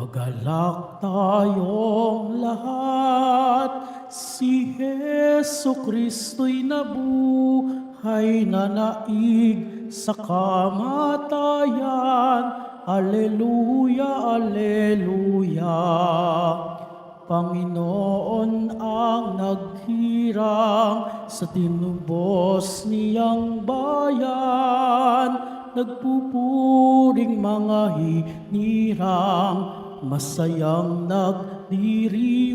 Magalak tayong lahat, si Hesu Kristo'y nabuhay na naig sa kamatayan. Alleluia, Alleluia. Panginoon ang naghirang sa tinubos niyang bayan, nagpupuring mga hinirang, masayang nagdiriwang.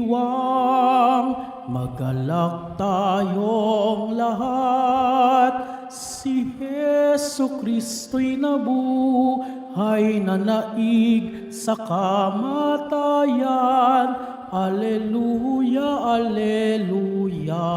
Magalak tayong lahat, si Hesu Kristo'y nabuhay na naig sa kamatayan. Alleluia, Alleluia.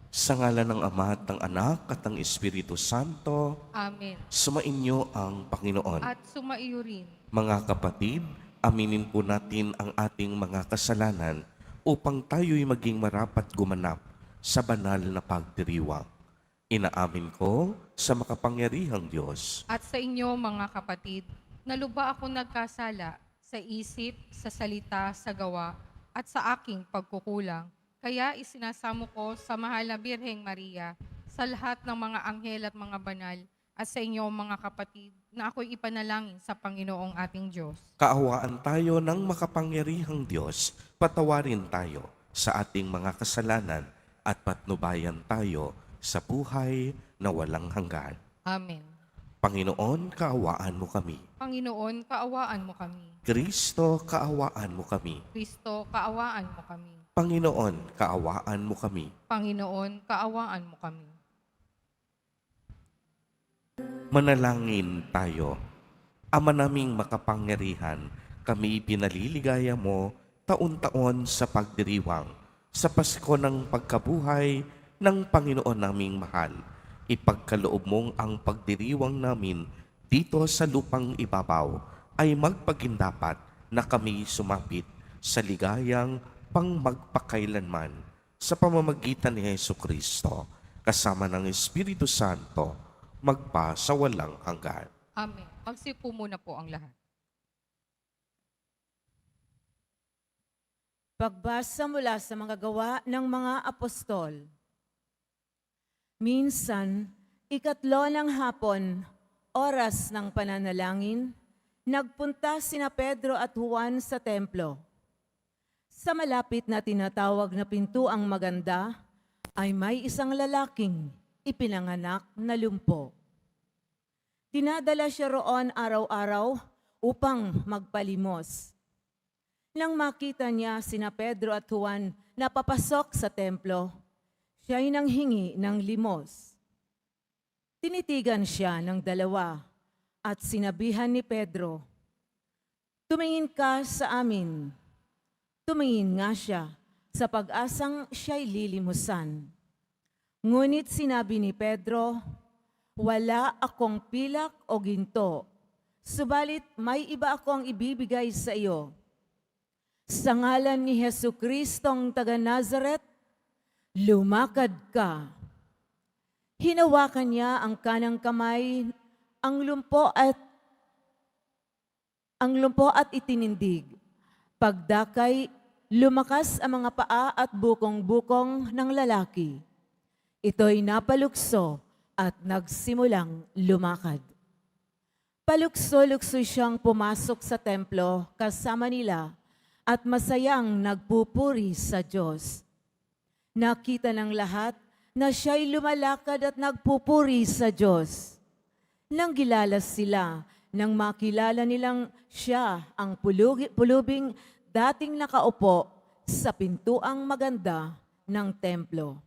Sa ngalan ng Ama at ng Anak at ng Espiritu Santo, Amen. sumainyo ang Panginoon. At sumaiyo rin. Mga kapatid, aminin po natin ang ating mga kasalanan upang tayo'y maging marapat gumanap sa banal na pagdiriwang. Inaamin ko sa makapangyarihang Diyos. At sa inyo, mga kapatid, naluba ako nagkasala sa isip, sa salita, sa gawa, at sa aking pagkukulang. Kaya isinasamo ko sa mahal na Birheng Maria, sa lahat ng mga anghel at mga banal, at sa inyo, mga kapatid, na ako'y ipanalangin sa Panginoong ating Diyos. Kaawaan tayo ng makapangyarihang Diyos, patawarin tayo sa ating mga kasalanan at patnubayan tayo sa buhay na walang hanggan. Amen. Panginoon, kaawaan mo kami. Panginoon, kaawaan mo kami. Kristo, kaawaan mo kami. Kristo, kaawaan mo kami. Panginoon, kaawaan mo kami. Panginoon, kaawaan mo kami. Manalangin tayo. Ama naming makapangyarihan, kami pinaliligaya mo taon-taon sa pagdiriwang, sa Pasko ng pagkabuhay ng Panginoon naming mahal. Ipagkaloob mong ang pagdiriwang namin dito sa lupang ibabaw ay magpagindapat na kami sumapit sa ligayang pangmagpakailanman sa pamamagitan ni Hesu Kristo kasama ng Espiritu Santo magpa sa walang hanggan. Amen. Magsipo muna po ang lahat. Pagbasa mula sa mga gawa ng mga apostol. Minsan, 3 ng hapon, oras ng pananalangin, nagpunta sina Pedro at Juan sa templo. Sa malapit na tinatawag na pintuang maganda, ay may isang lalaking ipinanganak na lumpo. Dinadala siya roon araw-araw upang magpalimos. Nang makita niya sina Pedro at Juan na papasok sa templo, siya'y nanghingi ng limos. Tinitigan siya ng dalawa at sinabihan ni Pedro, "Tumingin ka sa amin." Tumingin nga siya sa pag-asang siya'y lilimusan. Ngunit sinabi ni Pedro, "Wala akong pilak o ginto, subalit may iba akong ibibigay sa iyo. Sa ngalan ni Hesu Kristong taga Nazaret, lumakad ka." Hinawakan niya ang kanang kamay, ang lumpo at itinindig. Pagdakay, lumakas ang mga paa at bukong-bukong ng lalaki. Ito'y napalukso at nagsimulang lumakad. Palukso-lukso siyang pumasok sa templo kasama nila at masayang nagpupuri sa Diyos. Nakita ng lahat na siya'y lumalakad at nagpupuri sa Diyos. Nang gilalas sila, nang makilala nilang siya ang pulubing dating nakaupo sa pintuang maganda ng templo.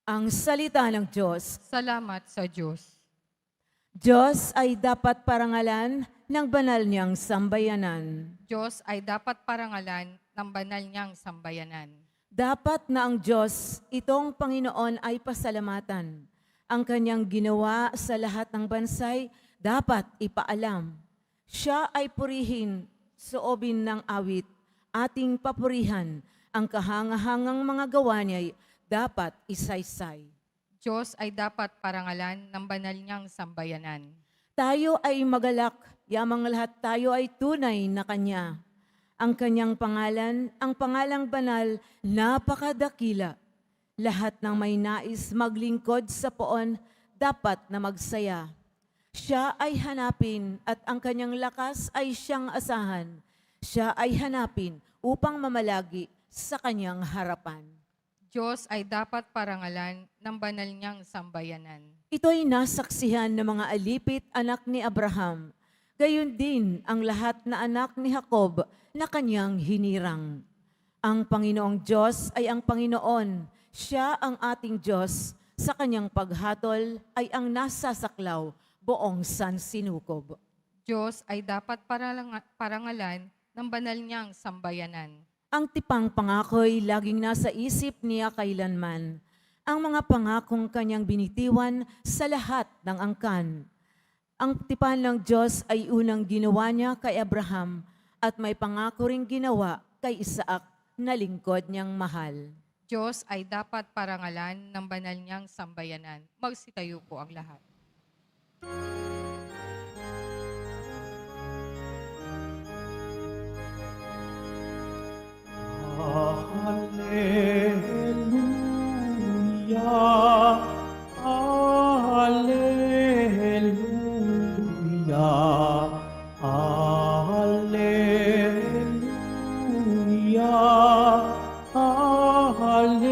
Ang salita ng Diyos. Salamat sa Diyos. Diyos ay dapat parangalan ng banal niyang sambayanan. Diyos ay dapat parangalan ng banal niyang sambayanan. Dapat na ang Diyos, itong Panginoon ay pasalamatan. Ang kanyang ginawa sa lahat ng bansay, dapat ipaalam. Siya ay purihin, suobin ng awit, ating papurihan. Ang kahangahangang mga gawa niya'y dapat isaysay. Diyos ay dapat parangalan ng banal niyang sambayanan. Tayo ay magalak, yamang lahat tayo ay tunay na Kanya. Ang Kanyang pangalan, ang pangalang banal, napakadakila. Lahat ng may nais maglingkod sa poon, dapat na magsaya. Siya ay hanapin at ang Kanyang lakas ay siyang asahan. Siya ay hanapin upang mamalagi sa Kanyang harapan. Diyos ay dapat parangalan ng banal niyang sambayanan. Ito'y nasaksihan ng mga alipit anak ni Abraham. Gayon din ang lahat na anak ni Jacob na kanyang hinirang. Ang Panginoong Diyos ay ang Panginoon. Siya ang ating Diyos. Sa kanyang paghatol ay ang nasasaklaw buong sansinukob. Diyos ay dapat parangalan ng banal niyang sambayanan. Ang tipang pangako'y laging nasa isip niya kailanman. Ang mga pangakong kanyang binitiwan sa lahat ng angkan. Ang tipan ng Diyos ay unang ginawa niya kay Abraham at may pangako ring ginawa kay Isaac na lingkod niyang mahal. Diyos ay dapat parangalan ng banal niyang sambayanan. Magsitayo po ang lahat. Hallelujah, Hallelujah, Hallelujah, Hallelujah.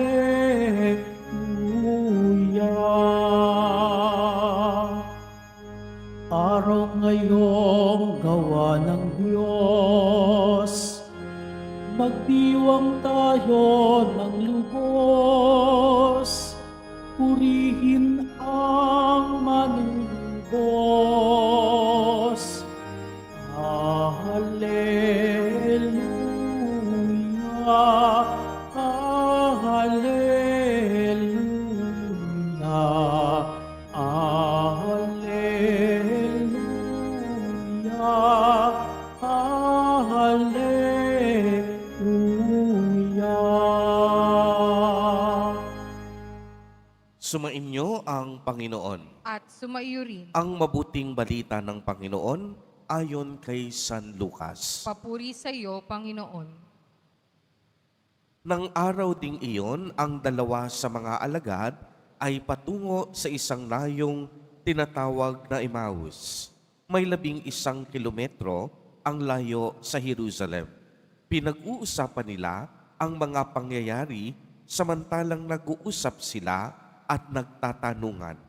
Araw ngayong gawa ng Diyos, magdiwang tayo ng lubos, purihin ang manunubos. Hallelujah, Hallelujah, Hallelujah, Hallelujah. Sumainyo ang Panginoon. At sumaiyo rin. Ang mabuting balita ng Panginoon ayon kay San Lucas. Papuri sa iyo, Panginoon. Nang araw ding iyon, ang dalawa sa mga alagad ay patungo sa isang layong tinatawag na Emmaus. May 11 kilometro ang layo sa Jerusalem. Pinag-uusapan nila ang mga pangyayari samantalang nag-uusap sila at nagtatanungan.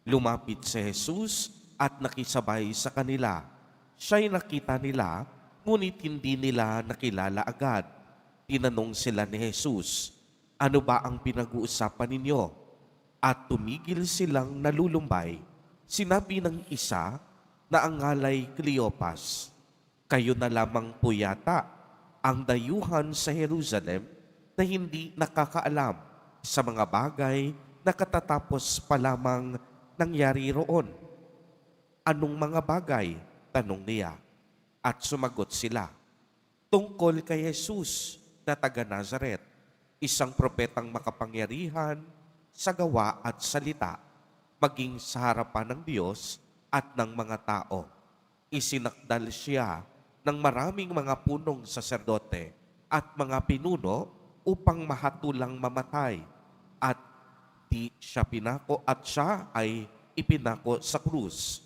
Lumapit si Jesus at nakisabay sa kanila. Siya'y nakita nila, ngunit hindi nila nakilala agad. Tinanong sila ni Jesus, "Ano ba ang pinag-uusapan ninyo?" At tumigil silang nalulumbay. Sinabi ng isa na ang ngalay Cleopas, "Kayo na lamang po yata ang dayuhan sa Jerusalem na hindi nakakaalam sa mga bagay na katatapos pa lamang nangyari roon." "Anong mga bagay?" tanong niya. At sumagot sila, "Tungkol kay Jesus na taga Nazaret, isang propetang makapangyarihan sa gawa at salita, maging sa harapan ng Diyos at ng mga tao. Isinakdal siya ng maraming mga punong saserdote at mga pinuno upang mahatulang mamatay, at siya ay ipinako sa krus.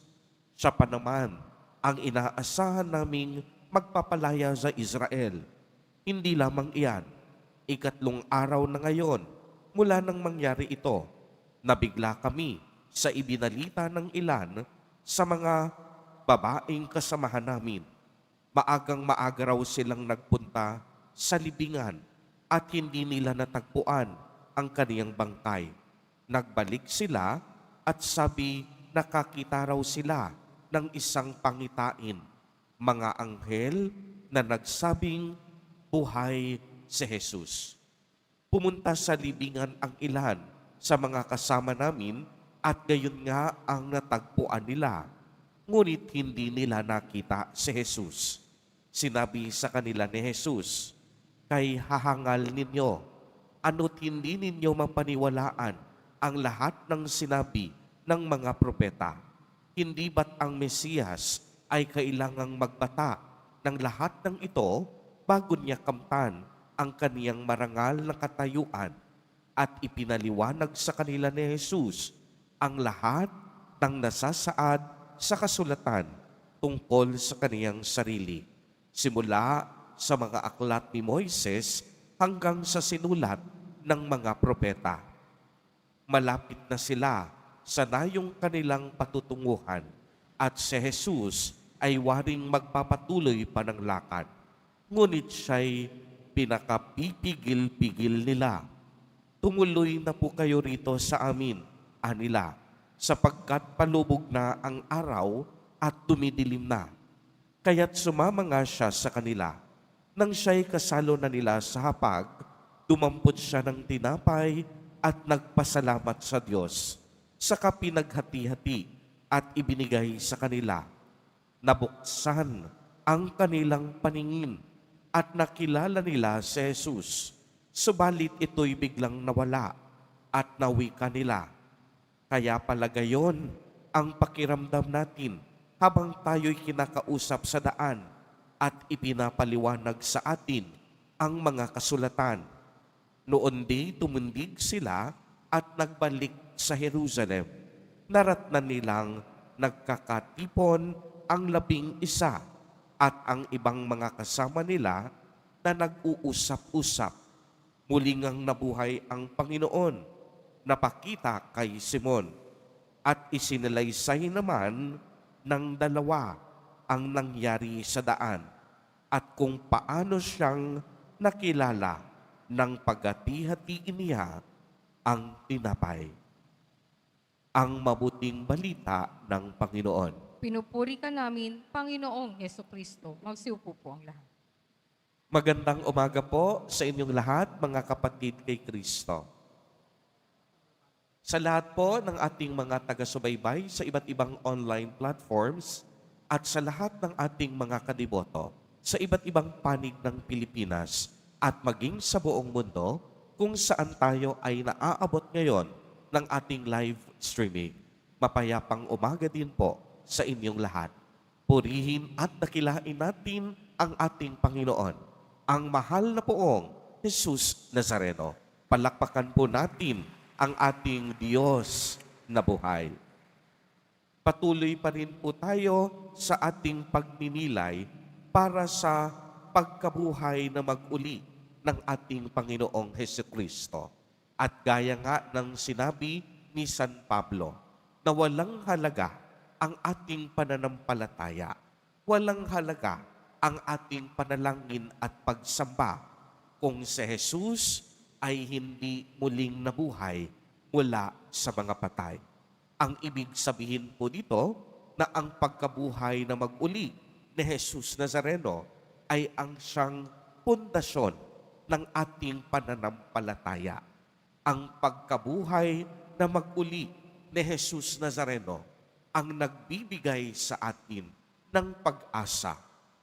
Siya pa naman ang inaasahan naming magpapalaya sa Israel. Hindi lamang iyan, 3 araw na ngayon mula nang mangyari ito, nabigla kami sa ibinalita ng ilan sa mga babaeng kasamahan namin. Maagang maaga raw silang nagpunta sa libingan at hindi nila natagpuan ang kaniyang bangkay. Nagbalik sila at sabi nakakita raw sila ng isang pangitain, mga anghel na nagsabing buhay si Jesus. Pumunta sa libingan ang ilan sa mga kasama namin at gayon nga ang natagpuan nila. Ngunit hindi nila nakita si Jesus. Sinabi sa kanila ni Jesus, "Kay hahangal ninyo, ano't hindi ninyo mapaniwalaan ang lahat ng sinabi ng mga propeta? Hindi ba't ang Mesiyas ay kailangang magbata ng lahat ng ito bago niya kamtan ang kaniyang marangal na katayuan at ipinaliwanag sa kanila ni Jesus ang lahat ng nasasaad sa kasulatan tungkol sa kaniyang sarili, simula sa mga aklat ni Moises hanggang sa sinulat ng mga propeta. Malapit na sila sa nayong kanilang patutunguhan at si Jesus ay waring magpapatuloy pa ng lakad. Ngunit siya'y pinakapipigil-pigil nila. Tumuloy na po kayo rito sa amin, anila, sapagkat palubog na ang araw at dumidilim na. Kaya't sumama nga siya sa kanila. Nang siya'y kasalo na nila sa hapag, dumampot siya ng tinapay at nagpasalamat sa Diyos. Saka pinaghati-hati at ibinigay sa kanila. Nabuksan ang kanilang paningin at nakilala nila si Jesus. Subalit ito'y biglang nawala at nawika nila. Kaya pala gayon ang pakiramdam natin habang tayo'y kinakausap sa daan at ipinapaliwanag sa atin ang mga kasulatan. Noon di tumundig sila at nagbalik sa Jerusalem. Naratnan nilang nagkakatipon ang 11 at ang ibang mga kasama nila na nag-uusap-usap. Muling ang nabuhay ang Panginoon, napakita kay Simon, at isinalaysay naman ng dalawa ang nangyari sa daan at kung paano siyang nakilala ng paghati-hatiin niya ang tinapay. Ang mabuting balita ng Panginoon. Pinupuri ka namin, Panginoong Hesukristo. Magsiupo po ang lahat. Magandang umaga po sa inyong lahat, mga kapatid kay Kristo. Sa lahat po ng ating mga taga-subaybay sa iba't ibang online platforms at sa lahat ng ating mga kadiboto sa iba't ibang panig ng Pilipinas at maging sa buong mundo kung saan tayo ay naaabot ngayon ng ating live streaming. Mapayapang umaga din po sa inyong lahat. Purihin at dakilain natin ang ating Panginoon, ang mahal na poong Jesus Nazareno. Palakpakan po natin ang ating Diyos na buhay. Patuloy pa rin po tayo sa ating pagninilay para sa pagkabuhay na mag-uli ng ating Panginoong Hesukristo. At gaya nga ng sinabi ni San Pablo, na walang halaga ang ating pananampalataya, walang halaga ang ating panalangin at pagsamba kung si Jesus ay hindi muling nabuhay mula sa mga patay. Ang ibig sabihin po dito na ang pagkabuhay na mag-uli ni Jesus Nazareno ay ang siyang pundasyon ng ating pananampalataya. Ang pagkabuhay na mag-uli ni Jesus Nazareno ang nagbibigay sa atin ng pag-asa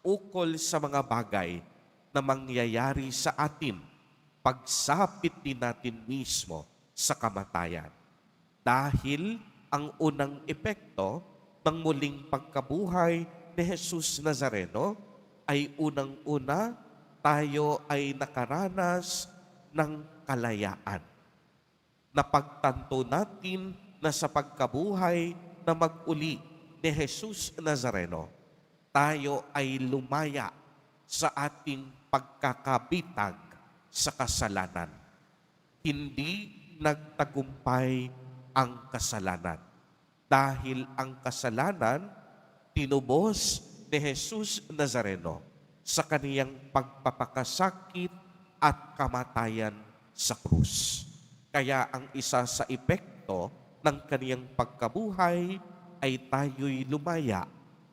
ukol sa mga bagay na mangyayari sa atin pagsapit din natin mismo sa kamatayan. Dahil ang unang epekto ng muling pagkabuhay ni Jesus Nazareno ay unang-una tayo ay nakaranas ng kalayaan. Napagtanto natin na sa pagkabuhay na mag-uli ni Jesus Nazareno, tayo ay lumaya sa ating pagkakabitag sa kasalanan. Hindi nagtagumpay ang kasalanan. Dahil ang kasalanan, tinubos ni Jesus Nazareno sa kaniyang pagpapakasakit at kamatayan sa krus. Kaya ang isa sa epekto ng kaniyang pagkabuhay ay tayo'y lumaya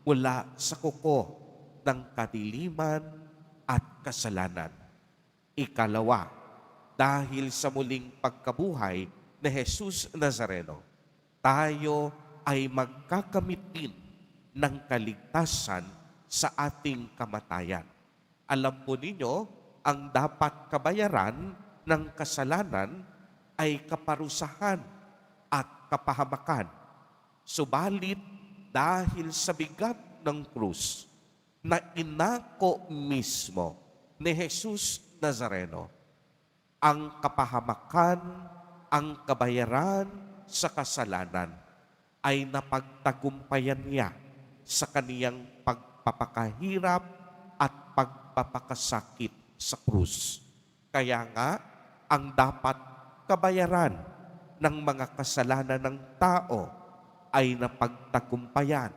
mula sa kuko ng kadiliman at kasalanan. Ikalawa, dahil sa muling pagkabuhay ni Jesus Nazareno, tayo ay magkakamit din ng kaligtasan sa ating kamatayan. Alam po ninyo, ang dapat kabayaran ng kasalanan ay kaparusahan kapahamakan. Subalit dahil sa bigat ng krus na inako mismo ni Jesus Nazareno, ang kapahamakan, ang kabayaran sa kasalanan ay napagtagumpayan niya sa kaniyang pagpapakahirap at pagpapakasakit sa krus. Kaya nga, ang dapat kabayaran ng mga kasalanan ng tao ay napagtagumpayan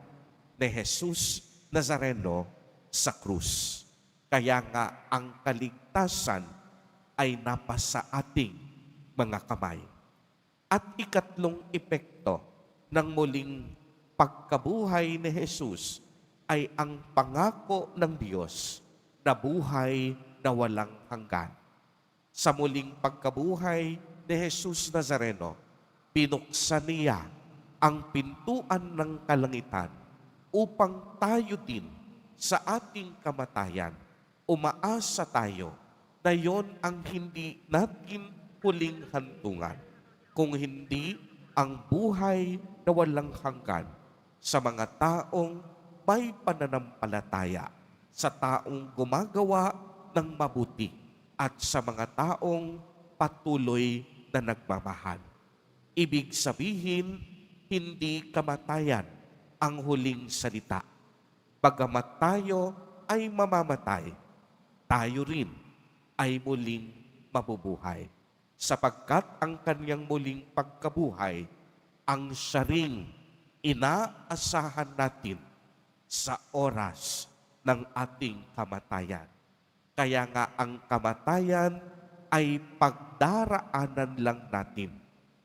ni Jesus Nazareno sa krus. Kaya nga, ang kaligtasan ay napasa ating mga kamay. At ikatlong epekto ng muling pagkabuhay ni Jesus ay ang pangako ng Diyos na buhay na walang hanggan. Sa muling pagkabuhay ni Jesus Nazareno, binuksan niya ang pintuan ng kalangitan upang tayo din sa ating kamatayan, umaasa tayo na yon ang hindi natin huling hantungan, kung hindi ang buhay na walang hanggan sa mga taong may pananampalataya, sa taong gumagawa ng mabuti, at sa mga taong patuloy na nagmamahal. Ibig sabihin, hindi kamatayan ang huling salita. Bagamat tayo ay mamamatay, tayo rin ay muling mabubuhay. Sapagkat ang kanyang muling pagkabuhay, ang siya ring inaasahan natin sa oras ng ating kamatayan. Kaya nga ang kamatayan ay pagdaraanan lang natin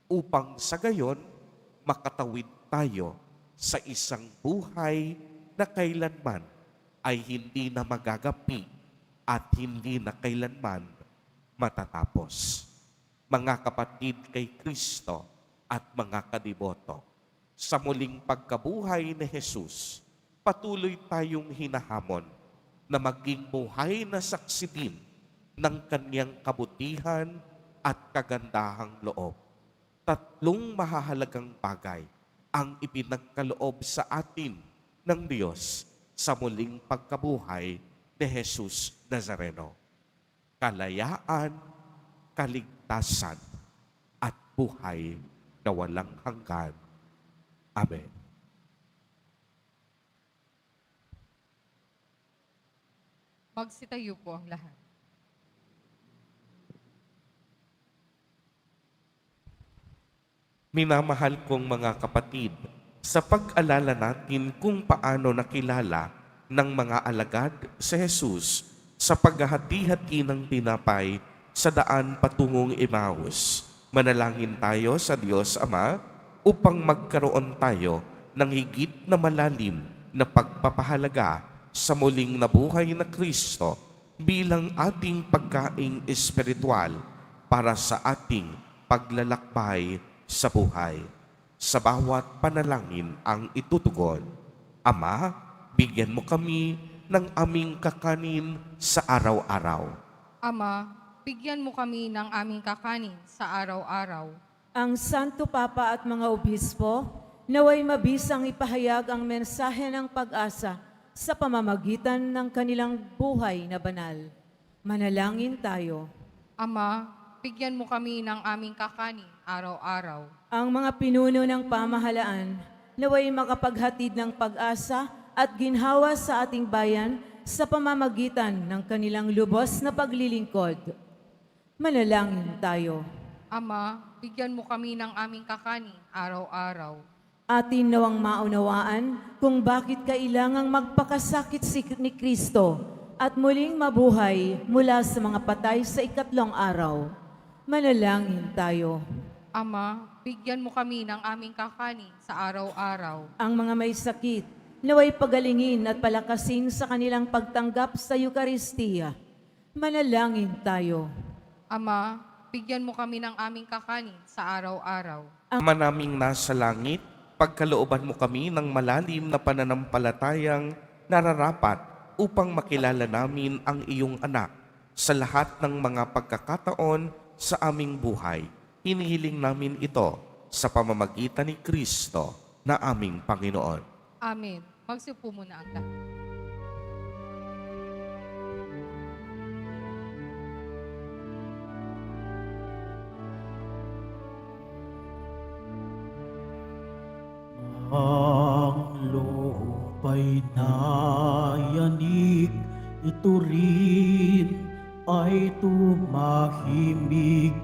upang sa gayon makatawid tayo sa isang buhay na kailanman ay hindi na magagapi at hindi na kailanman matatapos. Mga kapatid kay Kristo at mga kadiboto, sa muling pagkabuhay ni Jesus, patuloy tayong hinahamon na maging buhay na saksi din ng kanyang kabutihan at kagandahang loob. Tatlong mahahalagang bagay ang ipinagkaloob sa atin ng Diyos sa muling pagkabuhay ni Jesus Nazareno: kalayaan, kaligtasan, at buhay na walang hanggan. Amen. Magsitayo po ang lahat. Minamahal kong mga kapatid, sa pag-alala natin kung paano nakilala ng mga alagad si Jesus sa paghahati-hati ng tinapay sa daan patungong Emmaus, manalangin tayo sa Diyos Ama upang magkaroon tayo ng higit na malalim na pagpapahalaga sa muling nabuhay na Kristo bilang ating pagkaing espiritual para sa ating paglalakbay sa buhay. Sa bawat panalangin ang itutugon: Ama, bigyan mo kami ng aming kakanin sa araw-araw. Ama, bigyan mo kami ng aming kakanin sa araw-araw. Ang Santo Papa at mga obispo, naway mabisang ipahayag ang mensahe ng pag-asa sa pamamagitan ng kanilang buhay na banal. Manalangin tayo. Ama, bigyan mo kami ng aming kakanin araw-araw. Ang mga pinuno ng pamahalaan, naway makapaghatid ng pag-asa at ginhawa sa ating bayan sa pamamagitan ng kanilang lubos na paglilingkod. Manalangin tayo. Ama, bigyan mo kami ng aming kakanin araw-araw. Atin nawang maunawaan kung bakit kailangang magpakasakit ni Kristo at muling mabuhay mula sa mga patay sa ikatlong araw. Manalangin tayo. Ama, bigyan mo kami ng aming kakanin sa araw-araw. Ang mga may sakit, naway pagalingin at palakasin sa kanilang pagtanggap sa Eukaristiya. Manalangin tayo. Ama, bigyan mo kami ng aming kakanin sa araw-araw. Ama naming nasa langit, pagkalooban mo kami ng malalim na pananampalatayang nararapat upang makilala namin ang iyong anak sa lahat ng mga pagkakataon sa aming buhay. Hinihiling namin ito sa pamamagitan ni Kristo na aming Panginoon. Amen. Magsiupo muna ang lahat. Ang loob ay nayanig, ito rin ay tumahimik,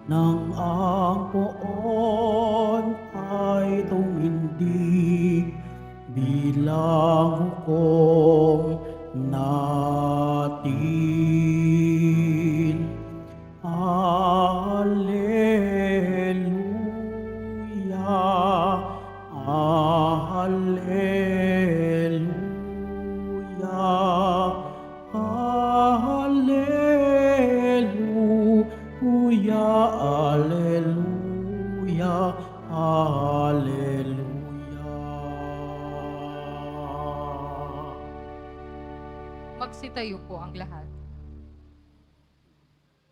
nang ang poon ay tumindig bilang hukom natin. Alleluia, Alleluia, Alleluia, Alleluia, Alleluia. Magsitayo po ang lahat.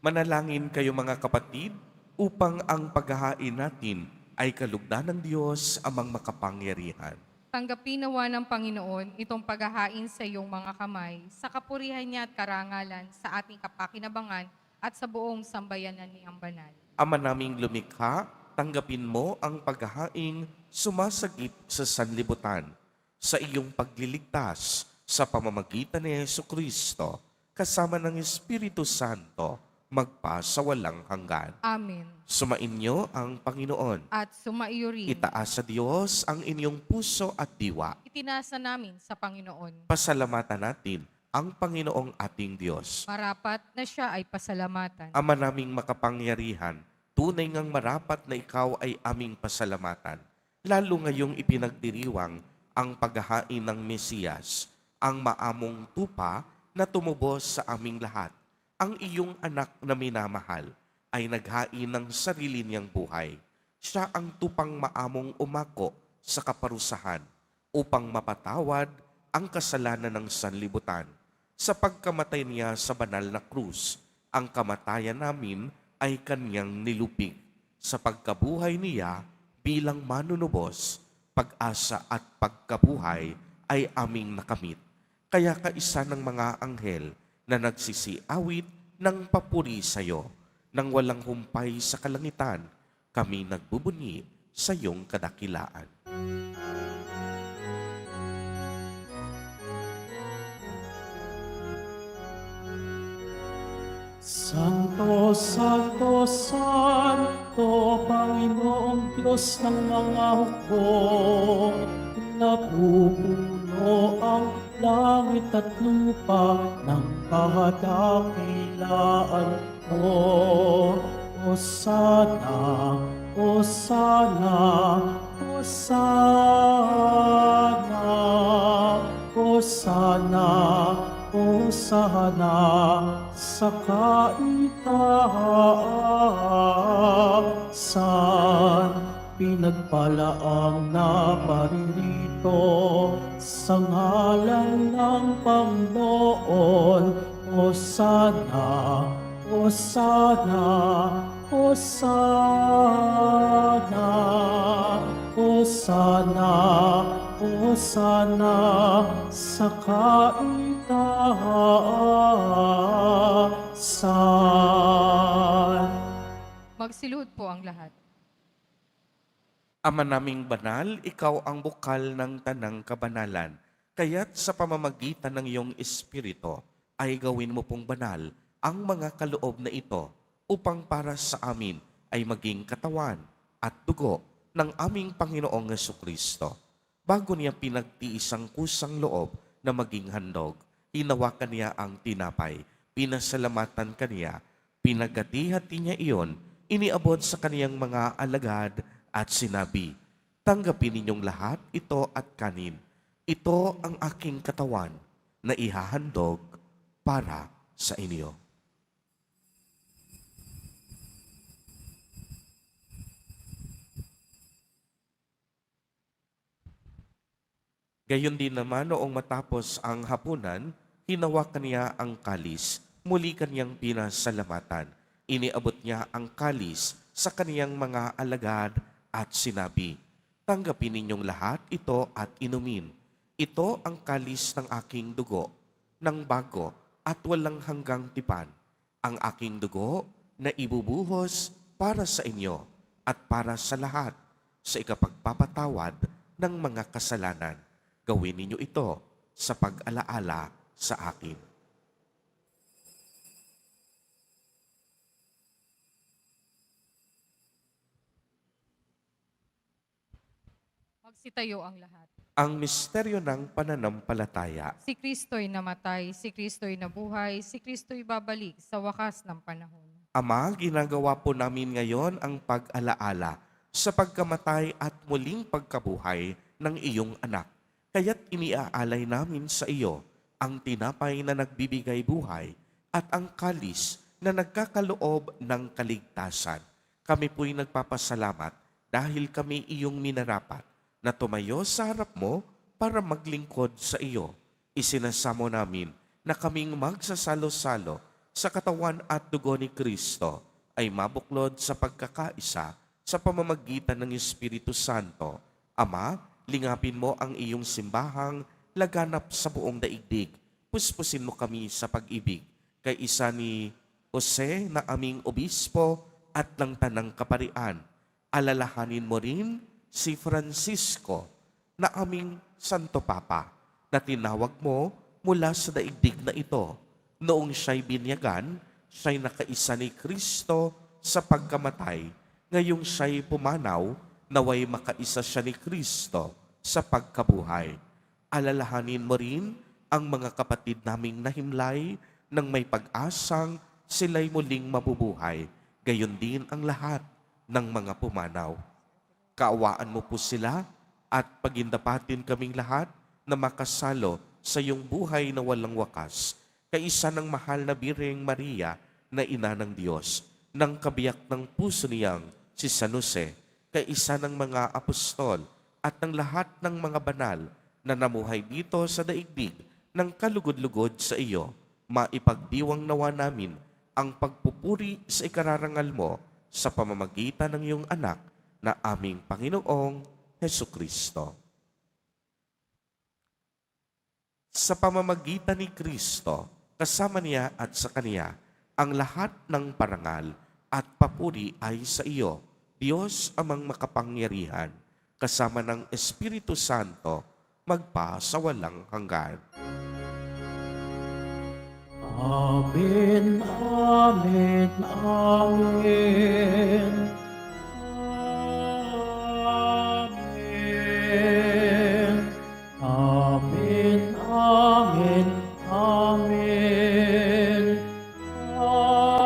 Manalangin kayo mga kapatid upang ang paghahain natin ay kalugdan ng Diyos amang makapangyarihan. Tanggapin nawa ng Panginoon itong paghahain sa iyong mga kamay, sa kapurihan niya at karangalan, sa ating kapakinabangan at sa buong sambayanan niyang banal. Ama naming lumikha, tanggapin mo ang paghahaing sumasagip sa sanlibutan sa iyong pagliligtas sa pamamagitan ni Jesucristo kasama ng Espiritu Santo magpa sa walang hanggan. Amen. Sumainyo ang Panginoon. At sumaiyo rin. Itaas sa Diyos ang inyong puso at diwa. Itinasa namin sa Panginoon. Pasalamatan natin ang Panginoong ating Diyos. Marapat na siya ay pasalamatan. Ama naming makapangyarihan, tunay ngang marapat na ikaw ay aming pasalamatan. Lalo ngayong ipinagdiriwang ang paghahain ng Mesiyas, ang maamong tupa na tumubos sa aming lahat. Ang iyong anak na minamahal ay naghain ng sarili niyang buhay. Siya ang tupang maamong umako sa kaparusahan upang mapatawad ang kasalanan ng sanlibutan. Sa pagkamatay niya sa banal na krus, ang kamatayan namin ay kanyang nilupig. Sa pagkabuhay niya bilang manunubos, pag-asa at pagkabuhay ay aming nakamit. Kaya kaisa ng mga anghel na nagsisiawit ng papuri sa iyo, nang walang humpay sa kalangitan, kami nagbubunyi sa iyong kadakilaan. Santo, Santo, Santo, Panginoong Diyos ng mga hukom, napupuno ang langit at lupa ng kadakilaan mo. Hosana, Hosana, Hosana, Hosana, Hosana sa kaitaasan. Pinagpala ang naparirito sa ngalan ng Panginoon. Hosana, Hosana, Hosana, Hosana, Hosana sa kaitaasan. Magsiluhod po ang lahat. Ama naming banal, ikaw ang bukal ng tanang kabanalan. Kaya't sa pamamagitan ng iyong Espiritu ay gawin mo pong banal ang mga kaloob na ito upang para sa amin ay maging katawan at dugo ng aming Panginoong Jesucristo. Bago niya pinagtiis ang kusang loob na maging handog, hinawakan niya ang tinapay, pinasalamatan kaniya, pinagati-hati niya iyon, iniabot sa kaniyang mga alagad at sinabi, tanggapin ninyong lahat ito at kanin. Ito ang aking katawan na ihahandog para sa inyo. Gayon din naman noong matapos ang hapunan, hinawakan niya ang kalis, muli kaniyang pinasalamatan. Iniabot niya ang kalis sa kaniyang mga alagad at sinabi, "Tanggapin ninyong lahat ito at inumin. Ito ang kalis ng aking dugo, ng bago at walang hanggang tipan. Ang aking dugo na ibubuhos para sa inyo at para sa lahat sa ikapagpapatawad ng mga kasalanan. Gawin ninyo ito sa pag-alaala sa akin." Magsitayo ang lahat. Ang misteryo ng pananampalataya. Si Kristo'y namatay, si Kristo'y nabuhay, si Kristo'y babalik sa wakas ng panahon. Ama, ginagawa po namin ngayon ang pag-alaala sa pagkamatay at muling pagkabuhay ng iyong anak. Kaya't iniaalay namin sa iyo ang tinapay na nagbibigay buhay at ang kalis na nagkakaloob ng kaligtasan. Kami po'y nagpapasalamat dahil kami iyong minarapat na tumayo sa harap mo para maglingkod sa iyo. Isinasamo namin na kaming magsasalo-salo sa katawan at dugo ni Kristo ay mabuklod sa pagkakaisa sa pamamagitan ng Espiritu Santo. Ama, lingapin mo ang iyong simbahang laganap sa buong daigdig. Puspusin mo kami sa pag-ibig kay isa ni Jose na aming obispo at ng tanang kaparian. Alalahanin mo rin si Francisco na aming Santo Papa na tinawag mo mula sa daigdig na ito. Noong siya'y binyagan, siya'y nakaisa ni Kristo sa pagkamatay. Ngayong siya'y pumanaw, naway makaisa siya ni Kristo sa pagkabuhay. Alalahanin mo rin ang mga kapatid naming nahimlay nang may pag-asang sila'y muling mabubuhay. Gayon din ang lahat ng mga pumanaw. Kaawaan mo po sila at pagindapatin kaming lahat na makasalo sa iyong buhay na walang wakas. Kaisa ng mahal na Birheng Maria na ina ng Diyos, ng kabiyak ng puso niyang si San Jose, kaisa ng mga apostol at ng lahat ng mga banal na namuhay dito sa daigdig ng kalugod-lugod sa iyo, maipagdiwang nawa namin ang pagpupuri sa ikararangal mo sa pamamagitan ng iyong anak na aming Panginoong Hesukristo. Sa pamamagitan ni Kristo, kasama niya at sa Kaniya, ang lahat ng parangal at papuri ay sa iyo, Diyos amang makapangyarihan, kasama ng Espiritu Santo, magpa sa walang hanggan. Amen, amen, amen. Amen, amen, amen, amen.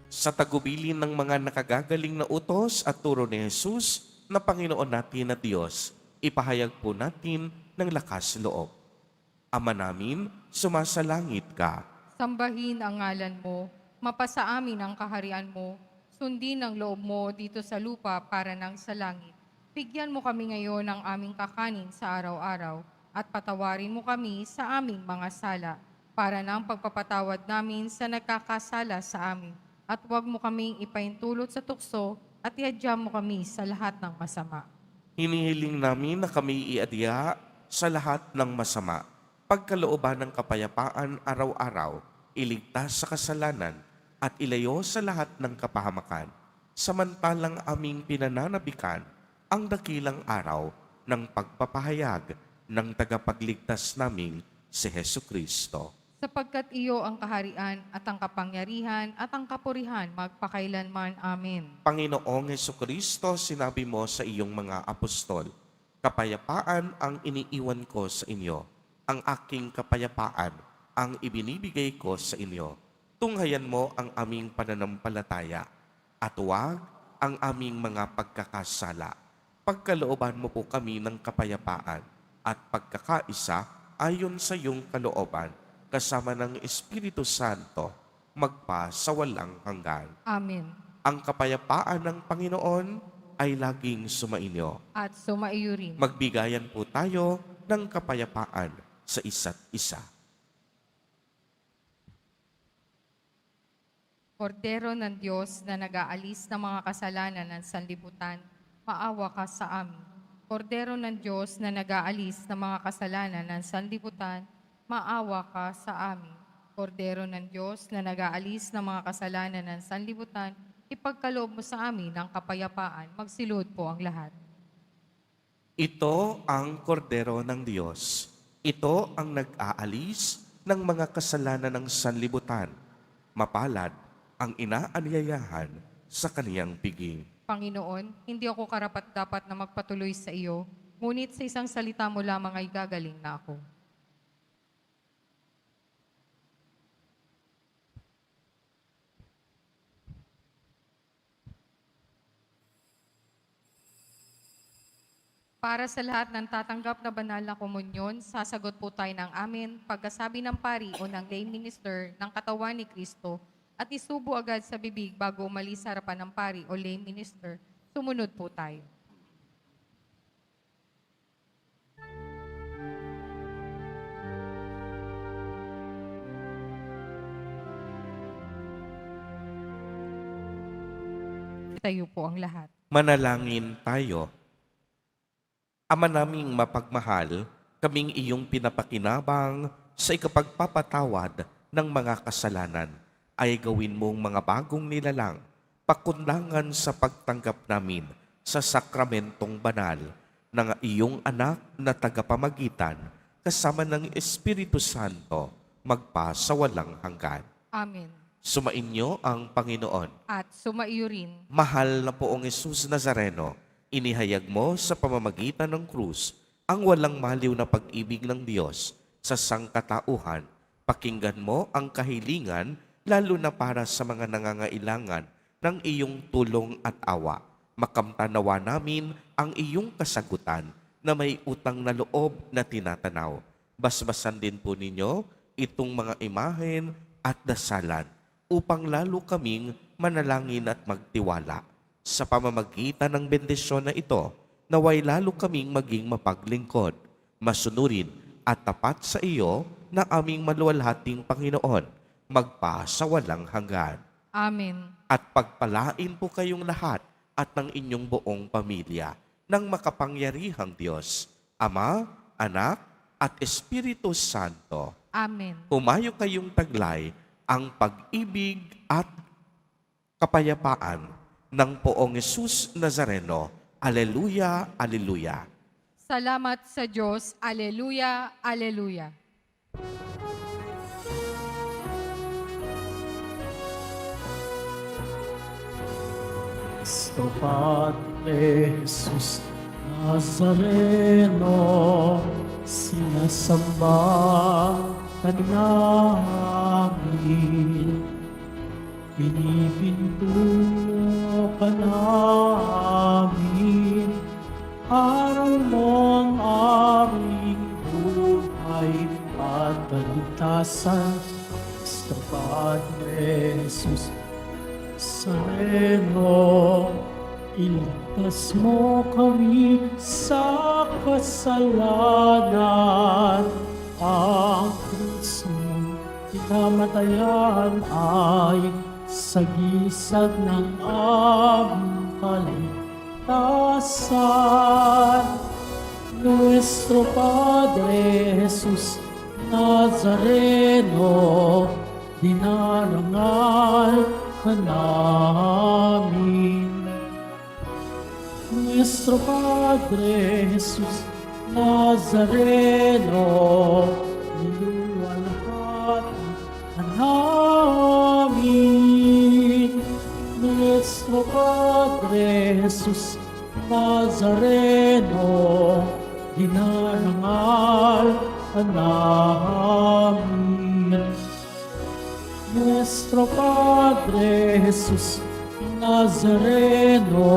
Sa tagubilin ng mga nakagagaling na utos at turo ni Jesus na Panginoon natin na Diyos, ipahayag po natin ng lakas loob. Ama namin, sumasalangit ka. Sambahin ang ngalan mo, mapasa amin ang kaharian mo, sundin ang loob mo dito sa lupa para nang sa langit. Bigyan mo kami ngayon ng aming kakanin sa araw-araw at patawarin mo kami sa aming mga sala para nang pagpapatawad namin sa nagkakasala sa amin. At huwag mo kaming ipaintulot sa tukso at iadya mo kami sa lahat ng masama. Hinihiling namin na kami iadya sa lahat ng masama, pagkalooban ng kapayapaan araw-araw, iligtas sa kasalanan, at ilayo sa lahat ng kapahamakan, samantalang aming pinananabikan ang dakilang araw ng pagpapahayag ng tagapagligtas naming si Hesukristo. Sapagkat iyo ang kaharian at ang kapangyarihan at ang kapurihan magpakailanman. Amen. Panginoong Hesukristo, sinabi mo sa iyong mga apostol, "Kapayapaan ang iniiwan ko sa inyo, ang aking kapayapaan ang ibinibigay ko sa inyo. Tunghayan mo ang aming pananampalataya at huwag ang aming mga pagkakasala. Pagkalooban mo po kami ng kapayapaan at pagkakaisa ayon sa iyong kalooban, kasama ng Espiritu Santo, magpa sa walang hanggan." Amen. Ang kapayapaan ng Panginoon ay laging sumainyo. At sumaiyo rin. Magbigayan po tayo ng kapayapaan sa isa't isa. Kordero ng Diyos na nag-aalis ng mga kasalanan ng sanlibutan, maawa ka sa amin. Kordero ng Diyos na nag-aalis ng mga kasalanan ng sanlibutan, maawa ka sa amin. Kordero ng Diyos na nag-aalis ng mga kasalanan ng sanlibutan, ipagkaloob mo sa amin ang kapayapaan. Magsilod po ang lahat. Ito ang kordero ng Diyos. Ito ang nag-aalis ng mga kasalanan ng sanlibutan. Mapalad ang inaanyayahan sa kaniyang piging. Panginoon, hindi ako karapat-dapat na magpatuloy sa iyo, ngunit sa isang salita mo lamang ay gagaling na ako. Para sa lahat ng tatanggap na banal na komunyon, sasagot po tayo ng amin pagkasabi ng pari o ng lay minister ng katawan ni Kristo at isubo agad sa bibig bago umalis sa harapan ng pari o lay minister. Sumunod po tayo. Tayo po ang lahat. Manalangin tayo. Ama naming mapagmahal, kaming iyong pinapakinabang sa ikapagpapatawad ng mga kasalanan ay gawin mong mga bagong nilalang, pakundangan sa pagtanggap namin sa sakramentong banal ng iyong anak na tagapamagitan kasama ng Espiritu Santo magpa sa walang hanggan. Amen. Sumainyo ang Panginoon. At sumaiyo rin. Mahal na poong Jesus Nazareno, inihayag mo sa pamamagitan ng krus ang walang maliw na pag-ibig ng Diyos sa sangkatauhan. Pakinggan mo ang kahilingan lalo na para sa mga nangangailangan ng iyong tulong at awa. Makamtanawa namin ang iyong kasagutan na may utang na loob na tinatanaw. Basbasan din po ninyo itong mga imahen at dasalan upang lalo kaming manalangin at magtiwala. Sa pamamagitan ng bendisyon na ito, naway lalo kaming maging mapaglingkod, masunurin at tapat sa iyo na aming maluwalhating Panginoon, magpa sa walang hanggan. Amen. At pagpalain po kayong lahat at ng inyong buong pamilya ng makapangyarihang Diyos, Ama, Anak, at Espiritu Santo. Amen. Humayo kayong taglay ang pag-ibig at kapayapaan ng poong Jesus Nazareno. Aleluya, aleluya. Salamat sa Diyos. Aleluya, aleluya. Cristo Padre Jesus Nazareno, sinasamba ka namin. Pinipintulo ka namin, araw mong aming buhay at kaligtasan. Cristo Padre Jesus Nazareno, iligtas mo kami sa kasalanan. Ang krus mo pinamatayan ay sagisag ng aming kaligtasan. Nuestro Padre Jesus Nazareno, dinarangal ka namin. Nuestro Padre Jesus Nazareno, niluwalhati ka namin. Nuestro Padre Jesus Nazareno, dinarangal ka namin. Nuestro Padre Jesus Nazareno,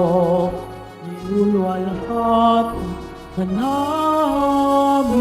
niluwalhati ka namin.